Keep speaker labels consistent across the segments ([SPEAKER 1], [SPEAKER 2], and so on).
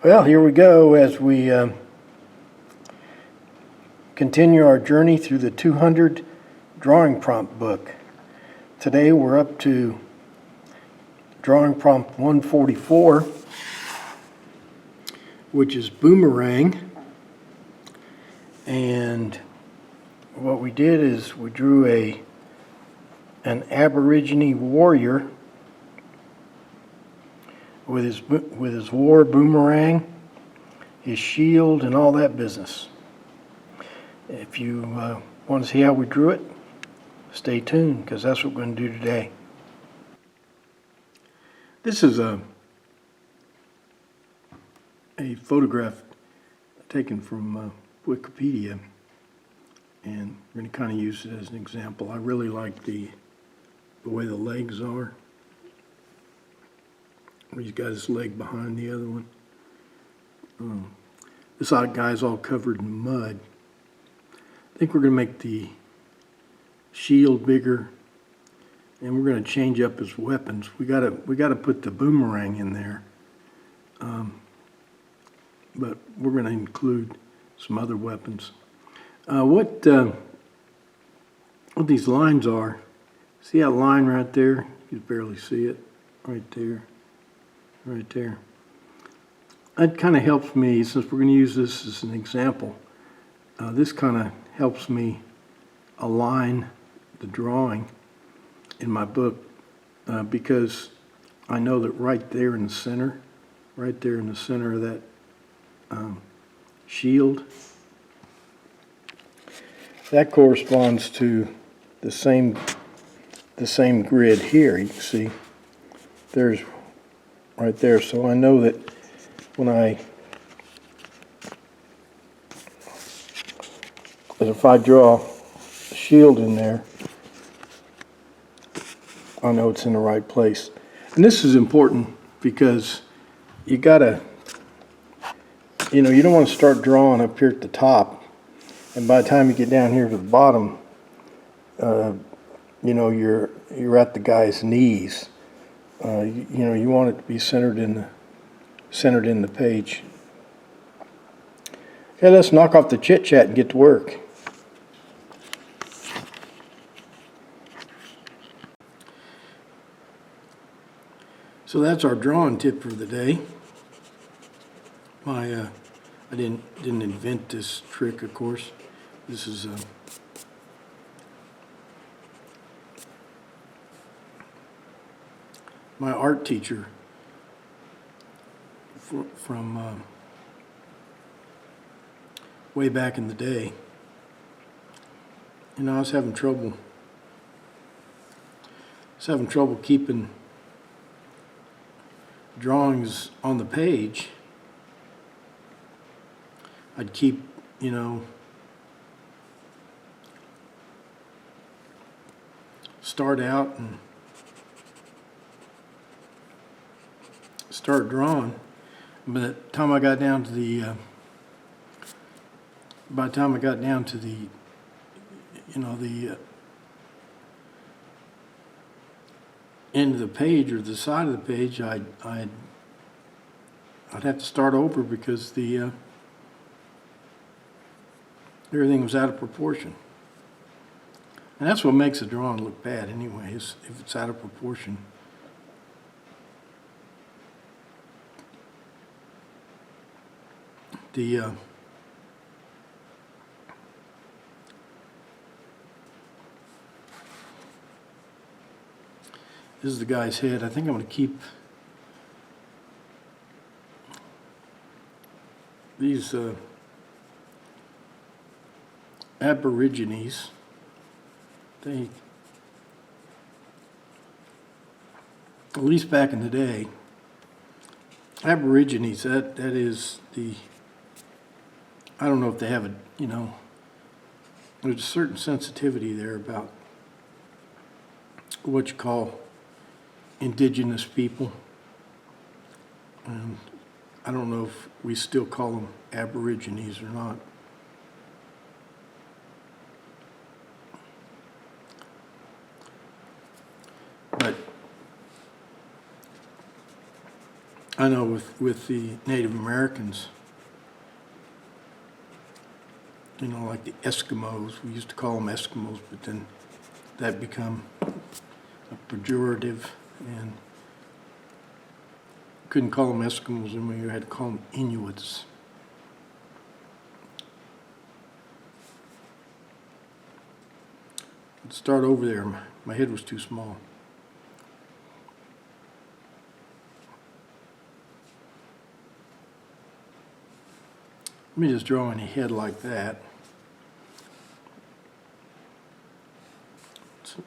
[SPEAKER 1] Well, here we go as we continue our journey through the 200 drawing prompt book. Today we're up to drawing prompt 144, which is Boomerang. And what we did is we drew an Aborigine warrior with his war boomerang, his shield, and all that business. If you want to see how we drew it, stay tuned, because that's what we're going to do today. This is a photograph taken from Wikipedia, and we're going to kind of use it as an example. I really like the way the legs are. He's got his leg behind the other one. This guy's all covered in mud. I think we're going to make the shield bigger, and we're going to change up his weapons. We got to put the boomerang in there, but we're going to include some other weapons. What these lines are? See that line right there? You can barely see it. Right there. Right there. That kind of helps me, since we're going to use this as an example. This kind of helps me align the drawing in my book because I know that right there in the center of that shield, that corresponds to the same grid here. You can see there's right there. So I know that when if I draw a shield in there, I know it's in the right place. And this is important because you don't want to start drawing up here at the top, and by the time you get down here to the bottom, you're at the guy's knees. You want it to be centered in the page. Okay, let's knock off the chit chat and get to work. So that's our drawing tip for the day. I didn't invent this trick, of course. This is my art teacher from way back in the day. I was having trouble keeping drawings on the page. I'd keep, start out and start drawing. By the time I got down to the end of the page or the side of the page, I'd have to start over because everything was out of proportion. And that's what makes a drawing look bad anyway, is if it's out of proportion. This is the guy's head. I think I'm going to keep these Aborigines. They, at least back in the day, Aborigines, that is the, I don't know if they have there's a certain sensitivity there about what you call indigenous people. I don't know if we still call them Aborigines or not. But I know with the Native Americans, you know, like the Eskimos, we used to call them Eskimos, but then that become a pejorative, and couldn't call them Eskimos anymore, you had to call them Inuits. Let's start over there. My head was too small. Let me just draw in a head like that.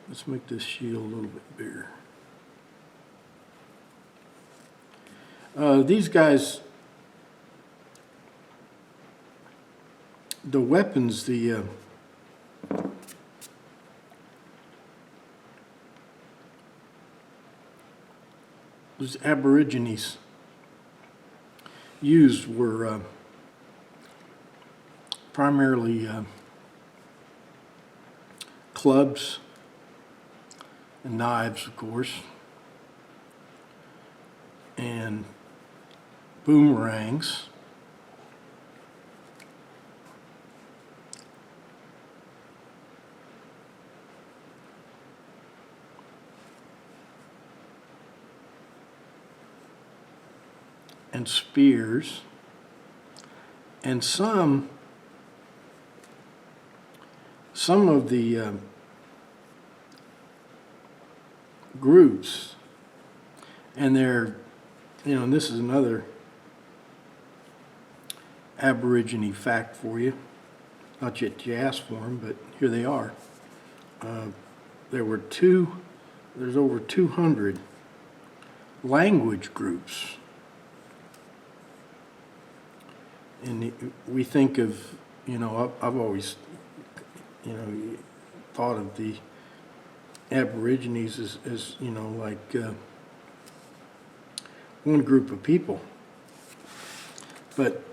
[SPEAKER 1] Let's make this shield a little bit bigger. These guys, the weapons, those Aborigines used were primarily clubs and knives, of course, and boomerangs. And spears, and some of the groups, and they're, you know, and this is another Aborigine fact for you, not yet you asked for them, but here they are. There's over 200 language groups. And we think of, you know, I've always, you know, thought of the Aborigines as you know, like one group of people. But,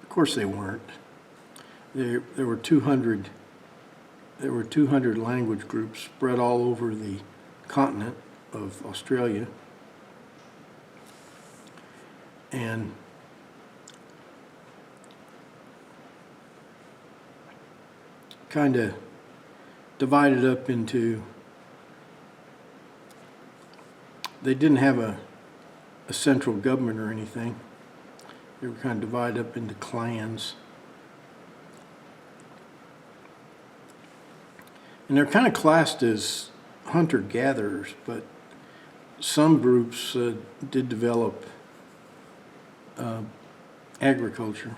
[SPEAKER 1] of course, they weren't. There were 200 language groups spread all over the continent of Australia. And kind of divided up into, they didn't have a central government or anything. They were kind of divided up into clans. And they're kind of classed as hunter-gatherers, but some groups did develop agriculture.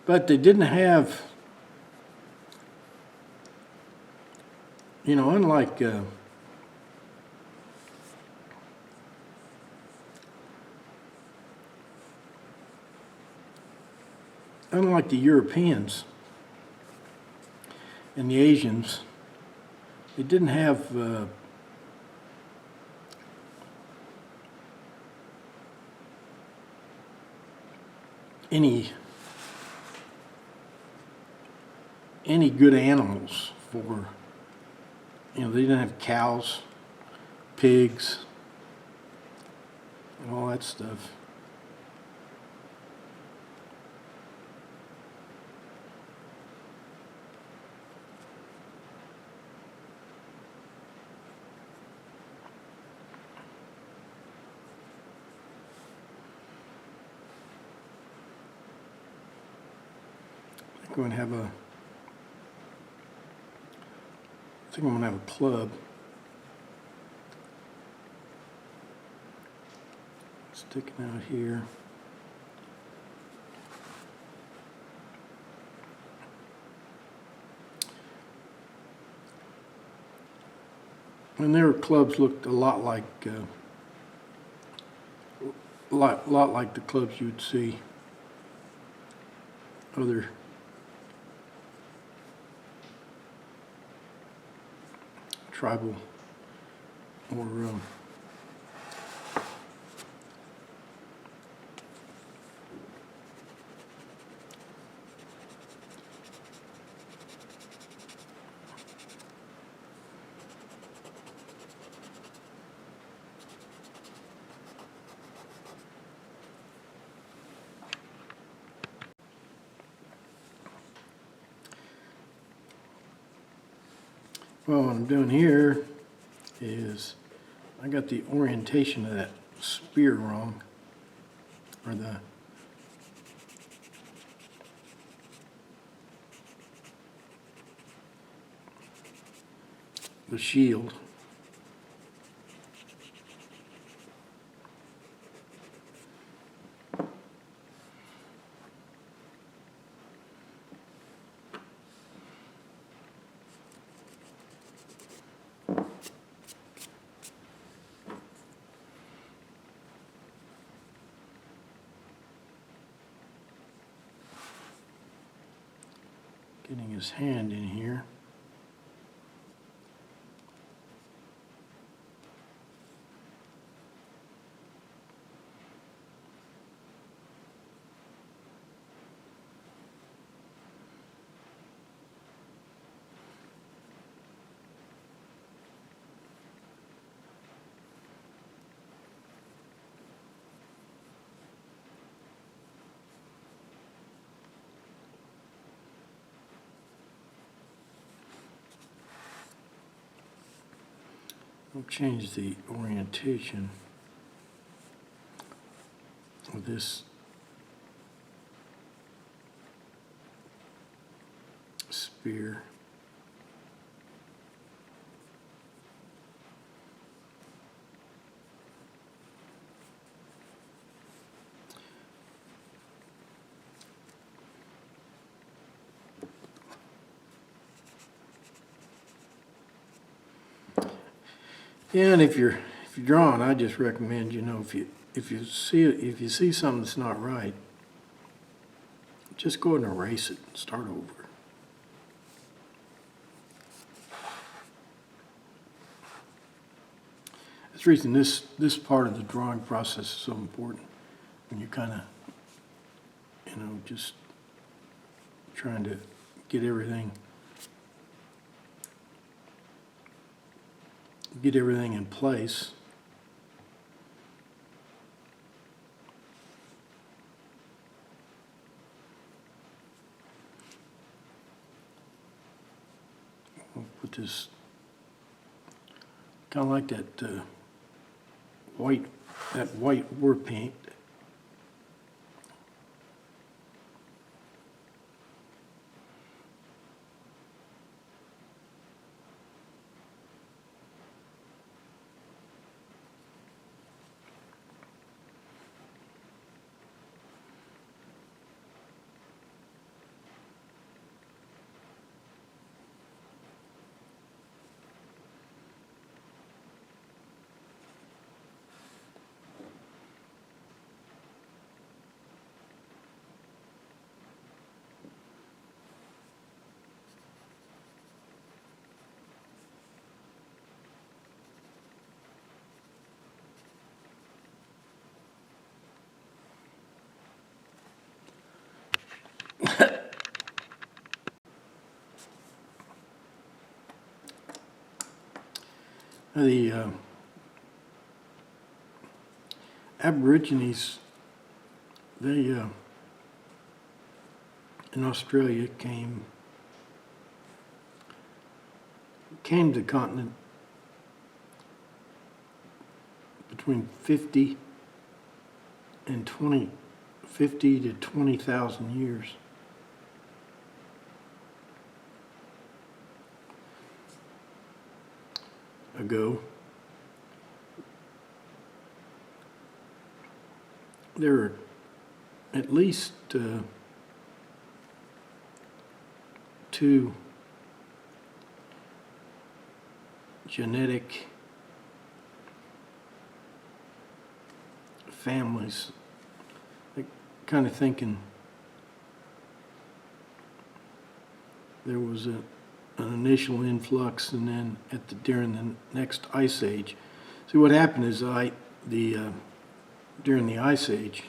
[SPEAKER 1] But they didn't have, you know, unlike the Europeans and the Asians, they didn't have any good animals for, you know, they didn't have cows, pigs, and all that stuff. I think I'm going to have a club. Sticking out here. And their clubs looked a lot like the clubs you'd see other tribal or Well, what I'm doing here is I got the orientation of that spear wrong, or the shield. Getting his hand in here. I'll change the orientation of this spear. Yeah, and if you're drawing, I just recommend, if you see something that's not right, just go ahead and erase it and start over. That's the reason this part of the drawing process is so important. When you kind of, just trying to get everything in place. We'll put this kind of like that white war paint. The Aborigines, they in Australia came to the continent between 50 to 20,000 years ago. There are at least two genetic families, like kind of thinking there was an initial influx, and then during the next ice age. See, what happened is during the ice age,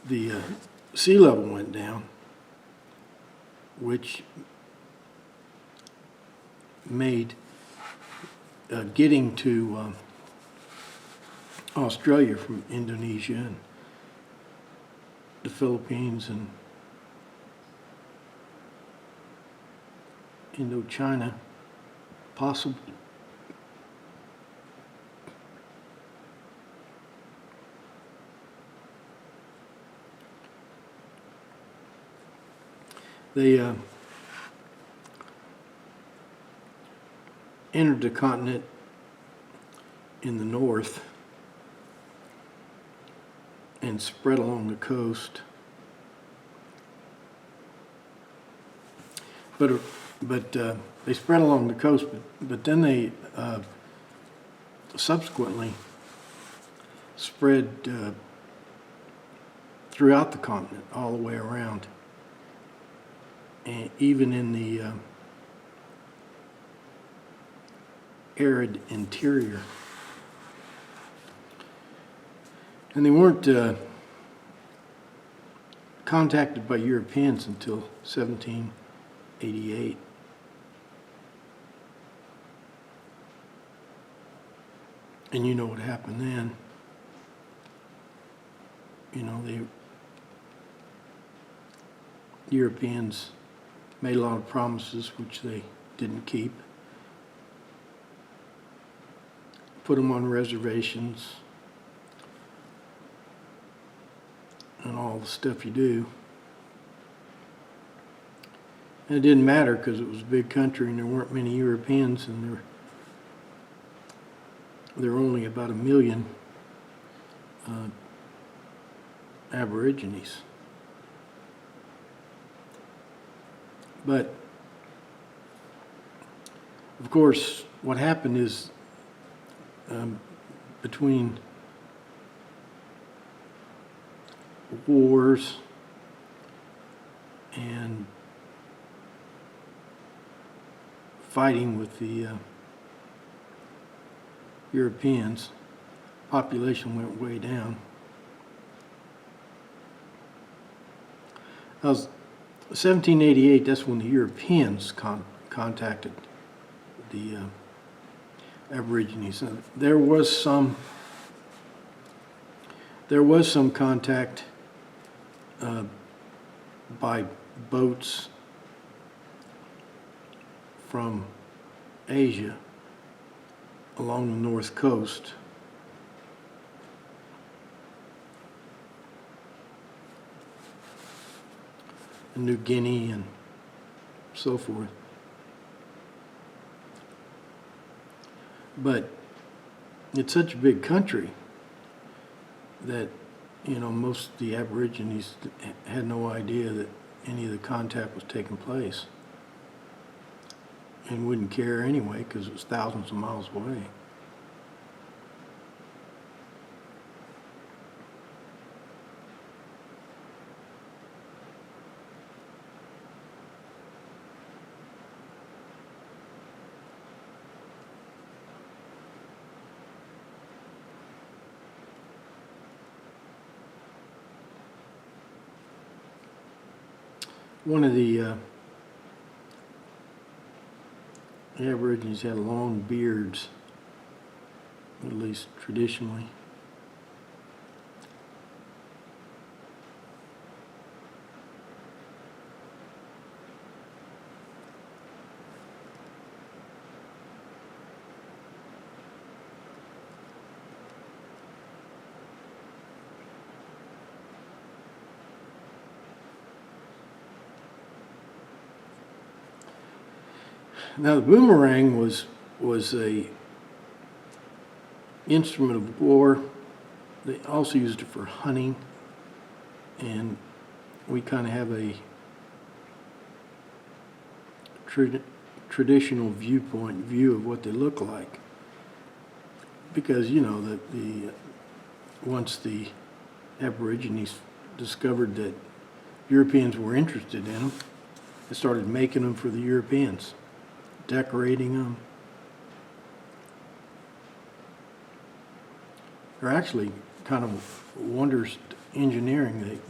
[SPEAKER 1] the sea level went down, which made getting to Australia from Indonesia and the Philippines and Indochina, possible. They entered the continent in the north and spread along the coast. But they spread along the coast, but then they subsequently spread throughout the continent, all the way around, and even in the arid interior. And they weren't contacted by Europeans until 1788. And you know what happened then. You know, the Europeans made a lot of promises which they didn't keep. Put them on reservations and all the stuff you do. And it didn't matter because it was a big country and there weren't many Europeans, and there were only about 1 million Aborigines. But of course, what happened is between wars and fighting with the Europeans, population went way down. That was 1788, that's when the Europeans contacted the Aborigines. There was some contact by boats from Asia along the north coast. New Guinea and so forth. But it's such a big country that, you know, most of the Aborigines had no idea that any of the contact was taking place, and wouldn't care anyway because it was thousands of miles away. One of the Aborigines had long beards, at least traditionally. Now the boomerang was a instrument of war. They also used it for hunting, and we kind of have a traditional view of what they look like, because you know that once the Aborigines discovered that Europeans were interested in them, they started making them for the Europeans, decorating them. They're actually kind of wondrous engineering.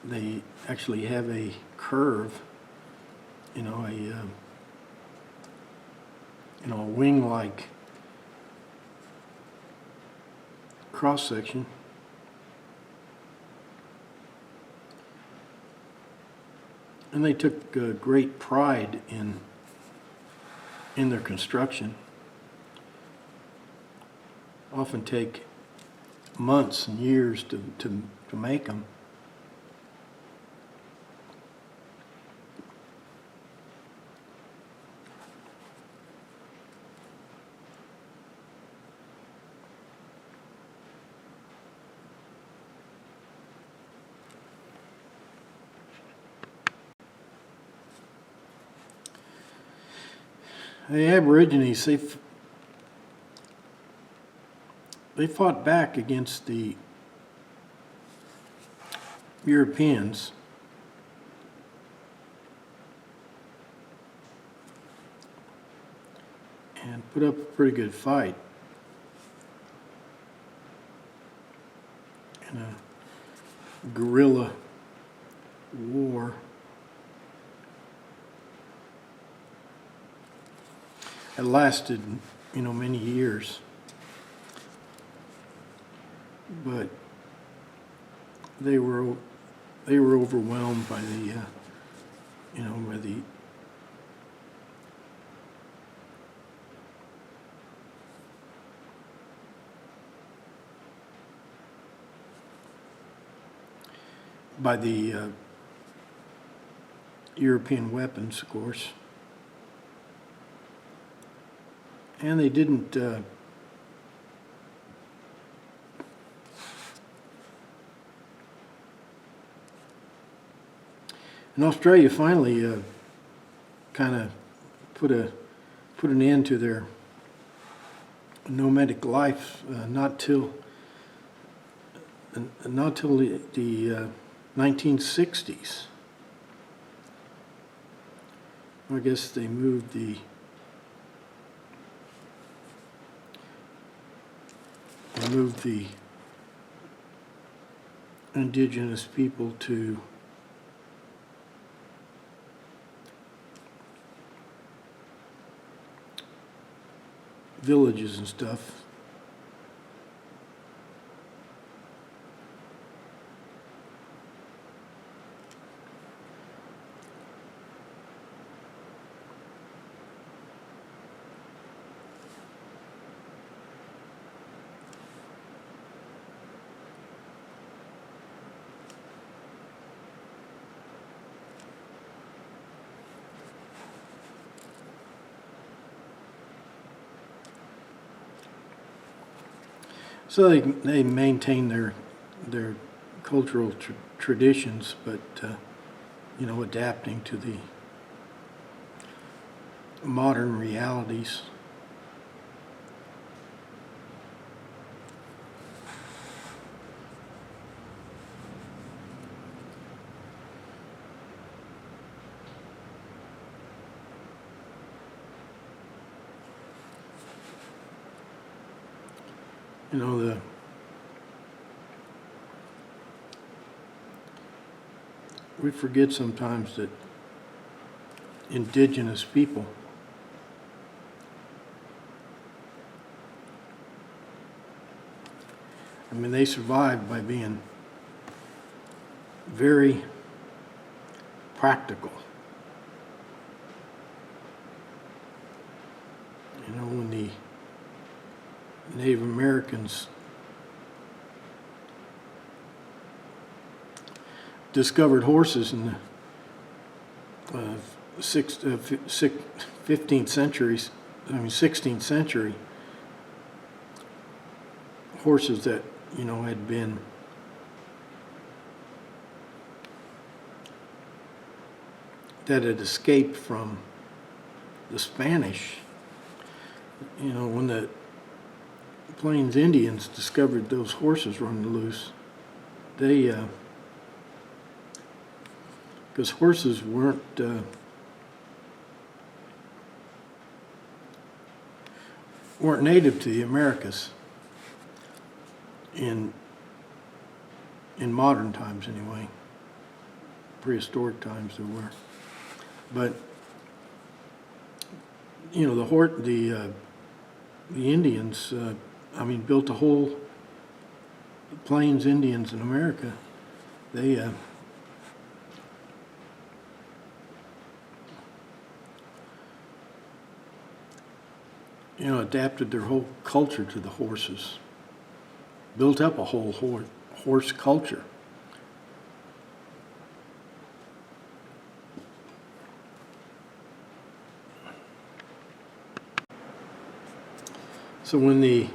[SPEAKER 1] They actually have a curve, you know, a wing-like cross section. And they took great pride in their construction. Often take months and years to make them. The Aborigines, they fought back against the Europeans. And put up a pretty good fight in a guerrilla war. It lasted, many years. But they were overwhelmed by the European weapons, of course. And they didn't and Australia finally kind of put an end to their nomadic life not till the 1960s. I guess they moved the indigenous people to villages and stuff. So they maintain their cultural traditions, but adapting to the modern realities. We forget sometimes that indigenous people they survived by being very practical. When the Native Americans discovered horses in the 16th century, horses that had been that had escaped from the Spanish. When the Plains Indians discovered those horses running loose, they because horses weren't native to the Americas in modern times anyway. Prehistoric times there were, but the Indians built a whole Plains Indians in America. They adapted their whole culture to the horses, built up a whole horse culture. So when the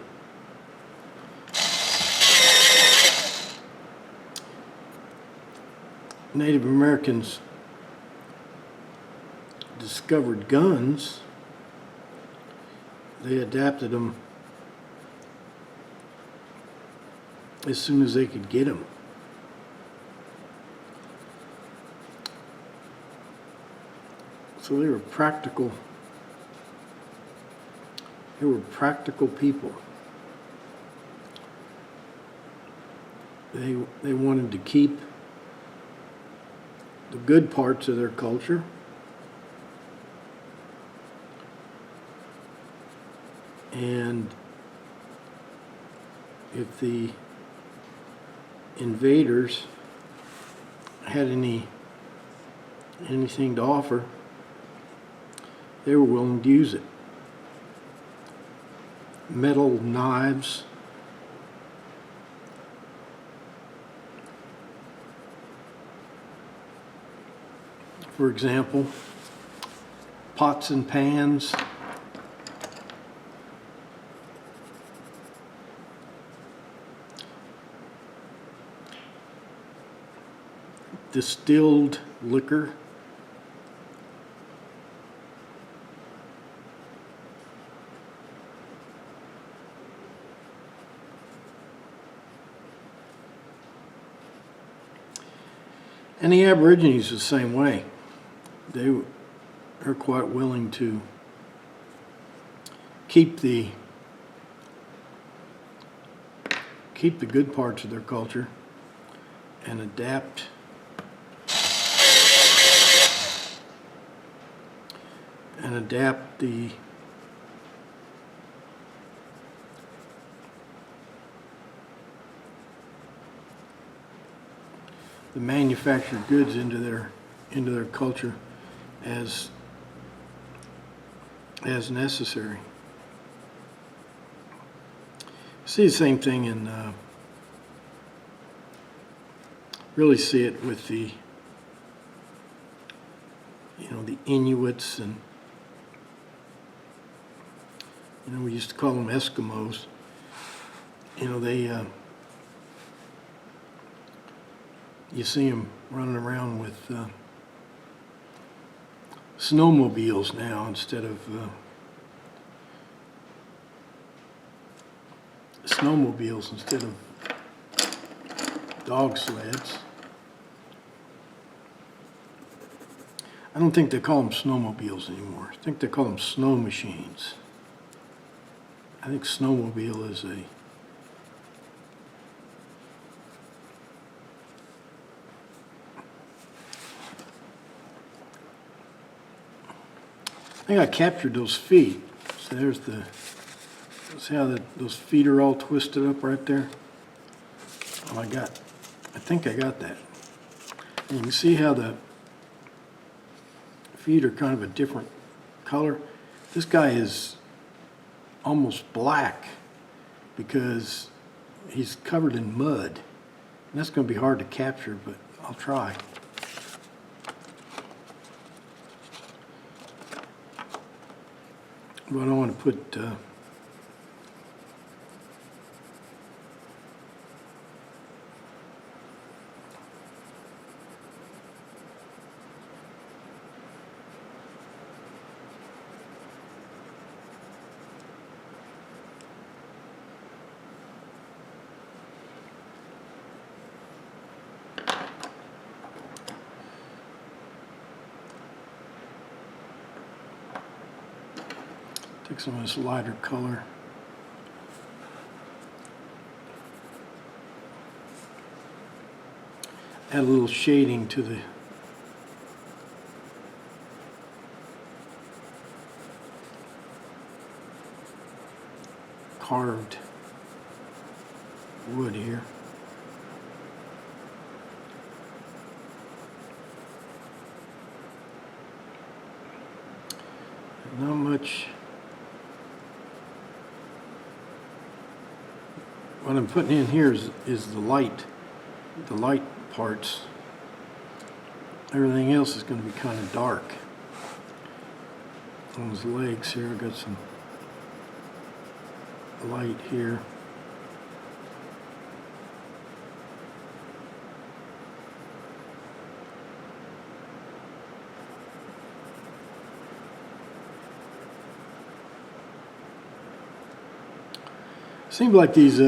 [SPEAKER 1] Native Americans discovered guns, they adapted them as soon as they could get them. So they were practical. They were practical people. They wanted to keep the good parts of their culture, and if the invaders had anything to offer, they were willing to use it. Metal knives, for example, pots and pans, distilled liquor, and the Aborigines the same way. They are quite willing to keep the good parts of their culture and adapt the manufactured goods into their culture as necessary. See the same thing in really see it with the the Inuits, and we used to call them Eskimos. They you see them running around with snowmobiles now instead of dog sleds. I don't think they call them snowmobiles anymore. I think they call them snow machines. I think snowmobile is I think I captured those feet. So see how those feet are all twisted up right there? Oh, I think I got that. And you can see how the feet are kind of a different color. This guy is almost black because he's covered in mud. And that's going to be hard to capture, but I'll try. But I don't want to put take some of this lighter color. Add a little shading to the carved wood here. Not much what I'm putting in here is the light parts. Everything else is going to be kind of dark. On his legs here, I got some light here. Seems like these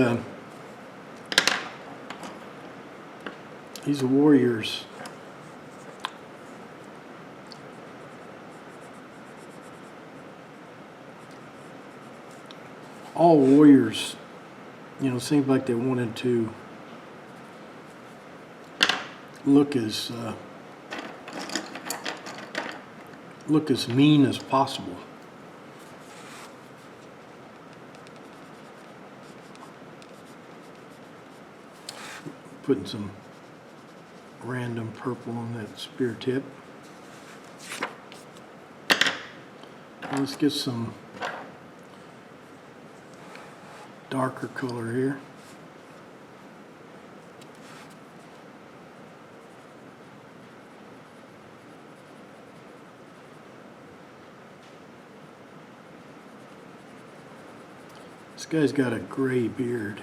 [SPEAKER 1] warriors all warriors, you know, seems like they wanted to look as mean as possible. Putting some random purple on that spear tip. Let's get some darker color here. This guy's got a gray beard.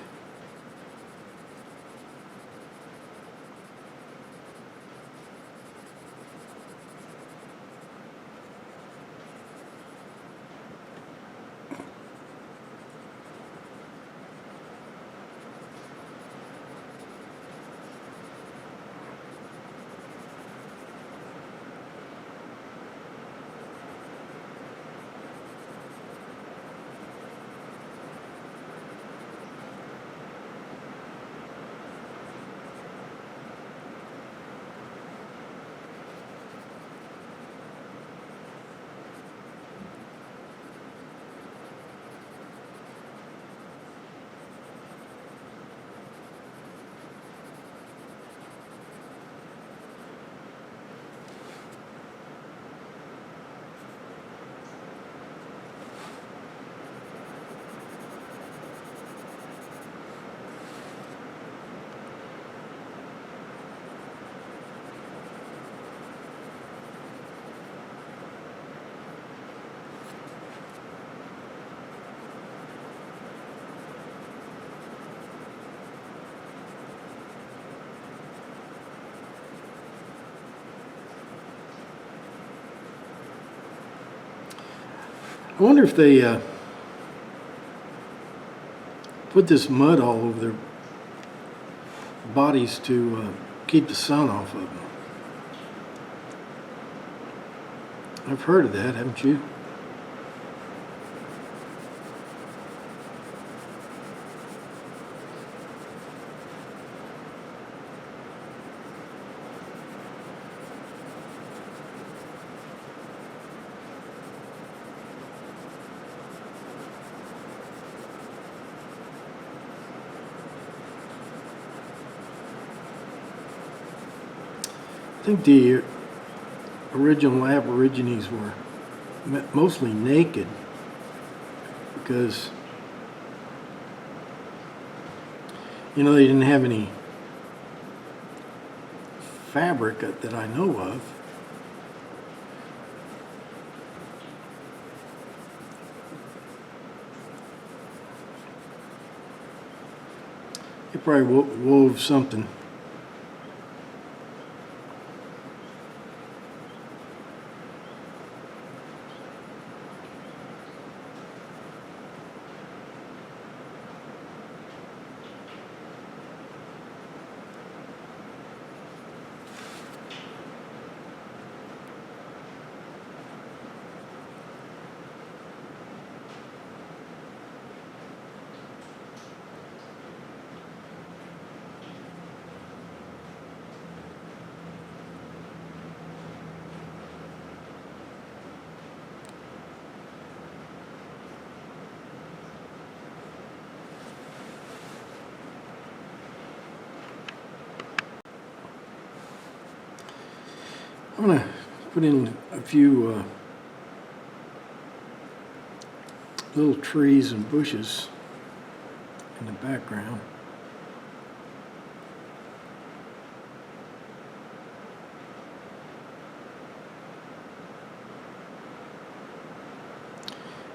[SPEAKER 1] I wonder if they put this mud all over their bodies to keep the sun off of them. I've heard of that, haven't you? I think the original Aborigines were mostly naked because, you know, they didn't have any fabric that I know of. They probably wove something. I'm going to put in a few little trees and bushes in the background.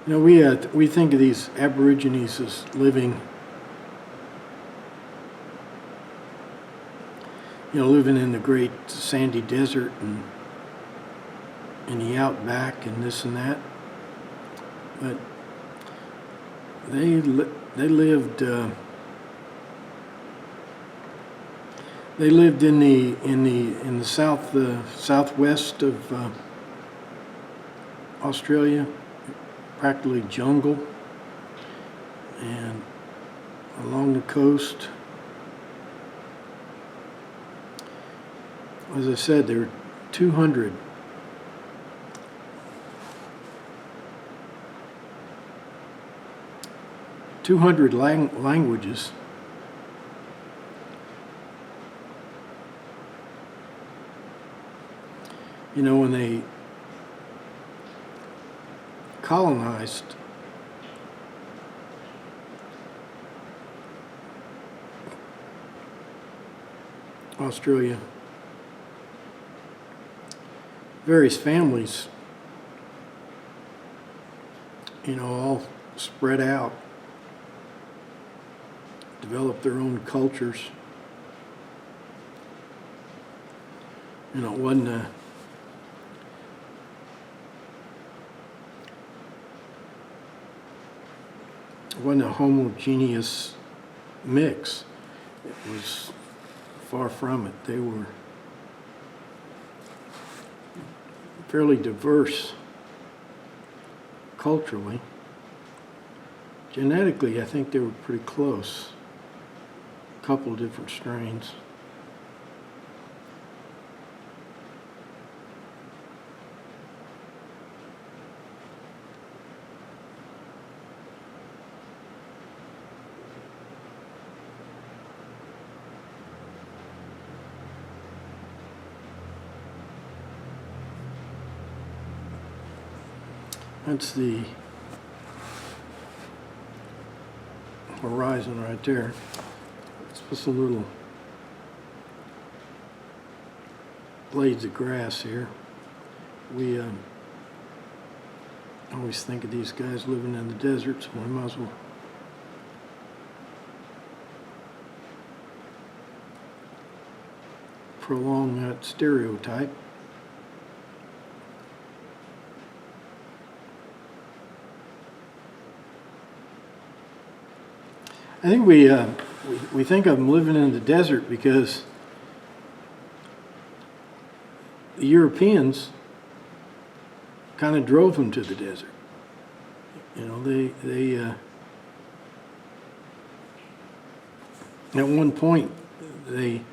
[SPEAKER 1] You know, we think of these Aborigines as living in the great sandy desert and in the outback and this and that, but they lived in the southwest of Australia, practically jungle, and along the coast. As I said, there were 200 languages. You know, when they colonized Australia, various families, all spread out, developed their own cultures. It wasn't a homogeneous mix. It was far from it. They were fairly diverse culturally. Genetically, I think they were pretty close. A couple of different strains. That's the horizon right there. Let's put some little blades of grass here. We always think of these guys living in the desert, so we might as well prolong that stereotype. I think we think of them living in the desert because the Europeans kind of drove them to the desert. They at one point they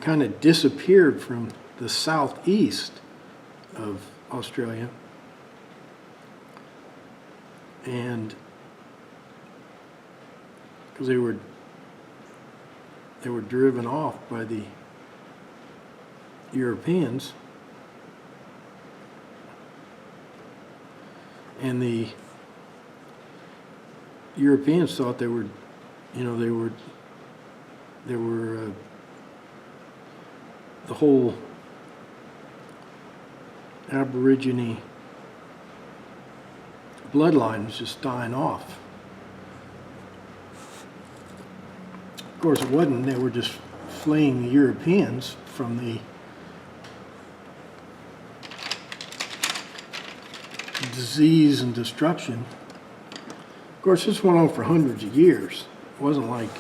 [SPEAKER 1] kind of disappeared from the southeast of Australia, and because they were driven off by the Europeans, and the Europeans thought they were the whole Aborigine bloodline was just dying off. Of course, it wasn't. They were just fleeing the Europeans from the disease and destruction. Of course, this went on for hundreds of years. It wasn't like,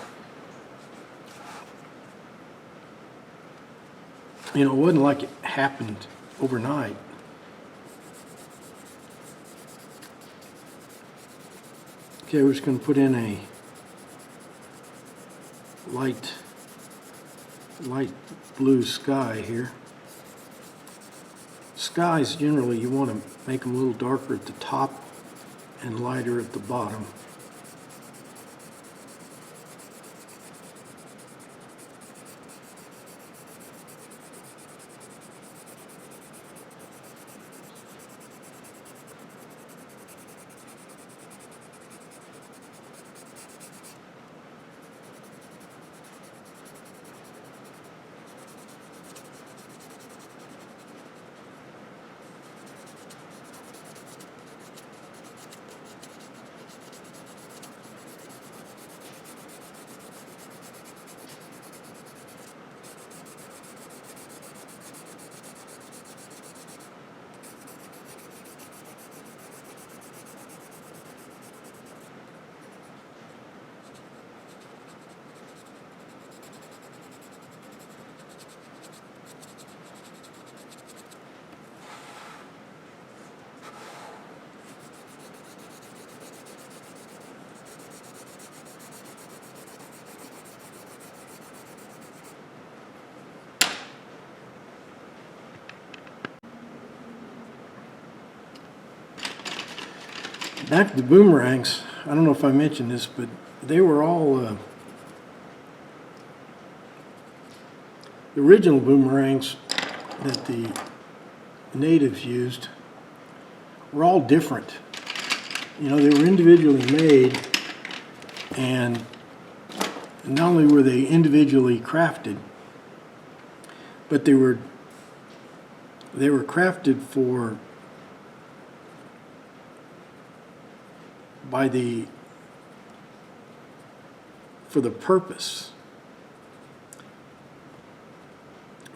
[SPEAKER 1] it wasn't like it happened overnight. Okay, we're just going to put in a light blue sky here. Skies, generally, you want to make them a little darker at the top and lighter at the bottom. Back to the boomerangs, I don't know if I mentioned this, but they were all, the original boomerangs that the natives used were all different. You know, they were individually made, and not only were they individually crafted, but they were crafted for the purpose.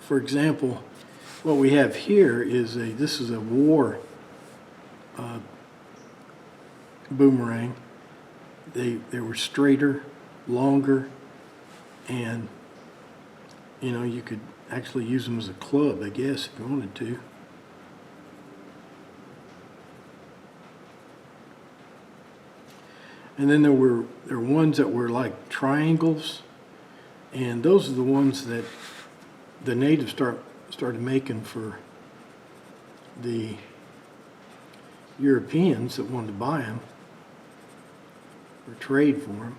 [SPEAKER 1] For example, what we have here is this is a war boomerang. They were straighter, longer, and you know, you could actually use them as a club, I guess, if you wanted to. And then there were ones that were like triangles, and those are the ones that the natives started making for the Europeans that wanted to buy them or trade for them.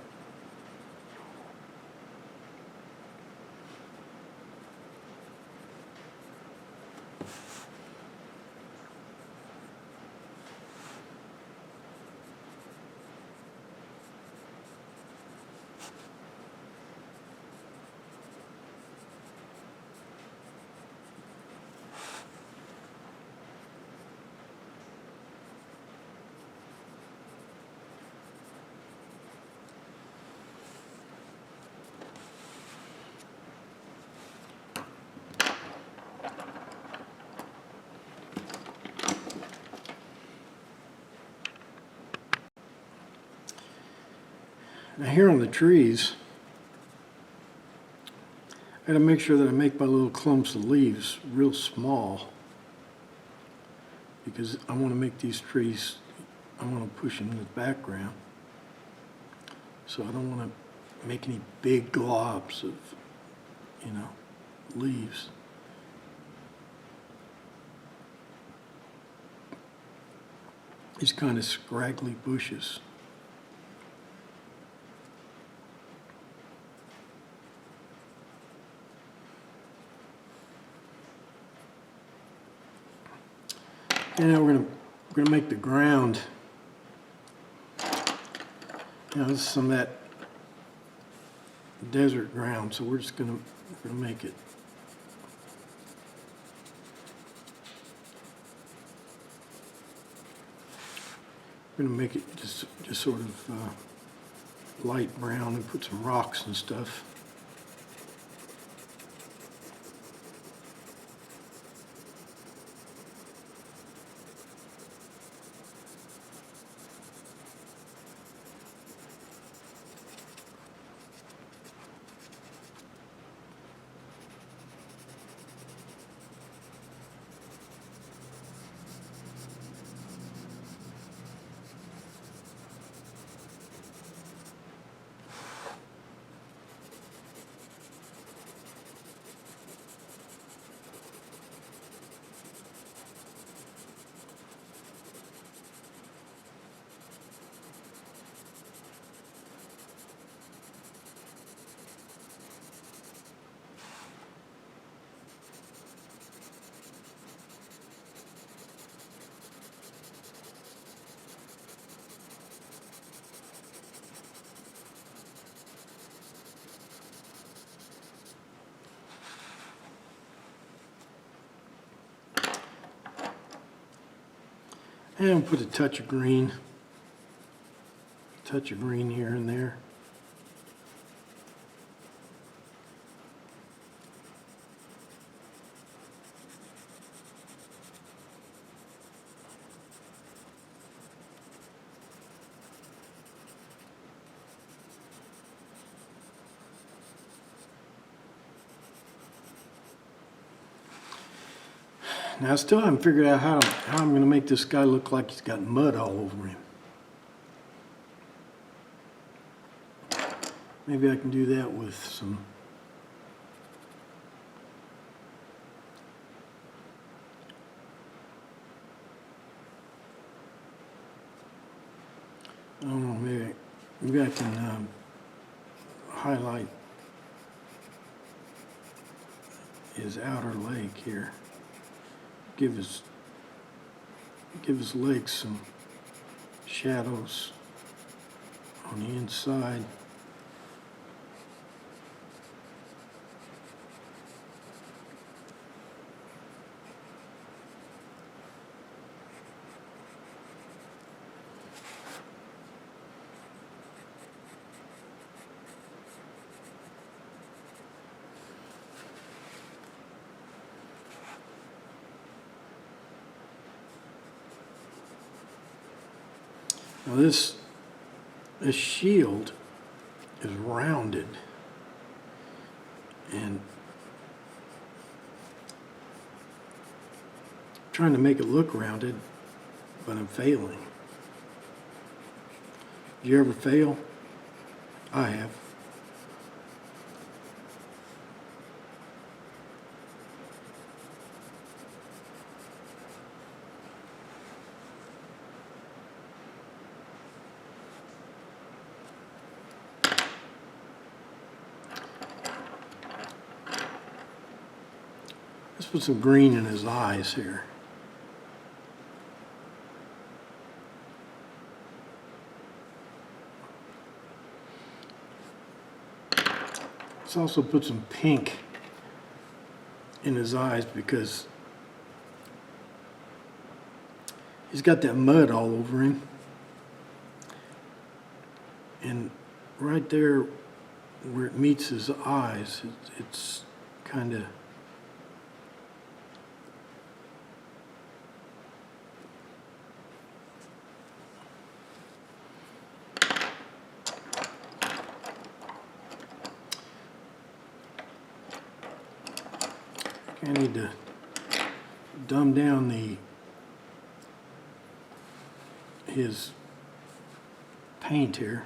[SPEAKER 1] Now here on the trees, I gotta make sure that I make my little clumps of leaves real small, because I want to make these trees, I want to push them in the background. So I don't want to make any big globs of, you know, leaves. These kind of scraggly bushes. And now we're gonna make the ground. You know, this is some of that desert ground, so we're gonna make it. We're gonna make it just sort of light brown and put some rocks and stuff. And put a touch of green here and there. Now I still haven't figured out how I'm going to make this guy look like he's got mud all over him. Maybe I can do that with some maybe I can highlight his outer leg here. Give his legs some shadows on the inside. Now this shield is rounded, and I'm trying to make it look rounded, but I'm failing. Did you ever fail? I have. Let's put some green in his eyes here. Let's also put some pink in his eyes because he's got that mud all over him. And right there where it meets his eyes, it's kind of I need to dumb down his paint here.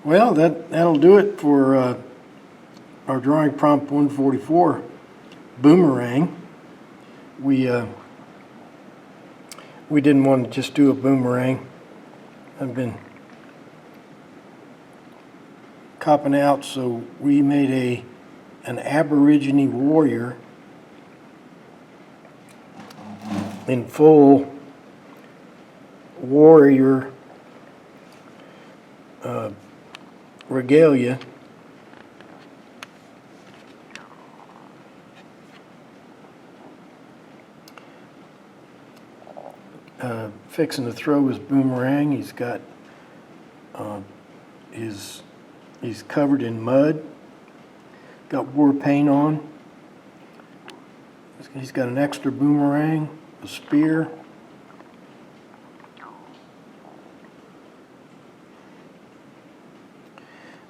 [SPEAKER 1] Well, that'll do it for our drawing prompt 144, Boomerang. We didn't want to just do a boomerang. I've been copping out, so we made an Aborigine warrior in full warrior regalia. Fixing to throw his boomerang. He's got he's covered in mud, got war paint on. He's got an extra boomerang, a spear.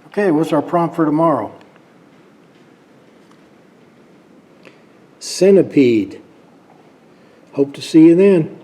[SPEAKER 1] Okay, what's our prompt for tomorrow? Centipede. Hope to see you then.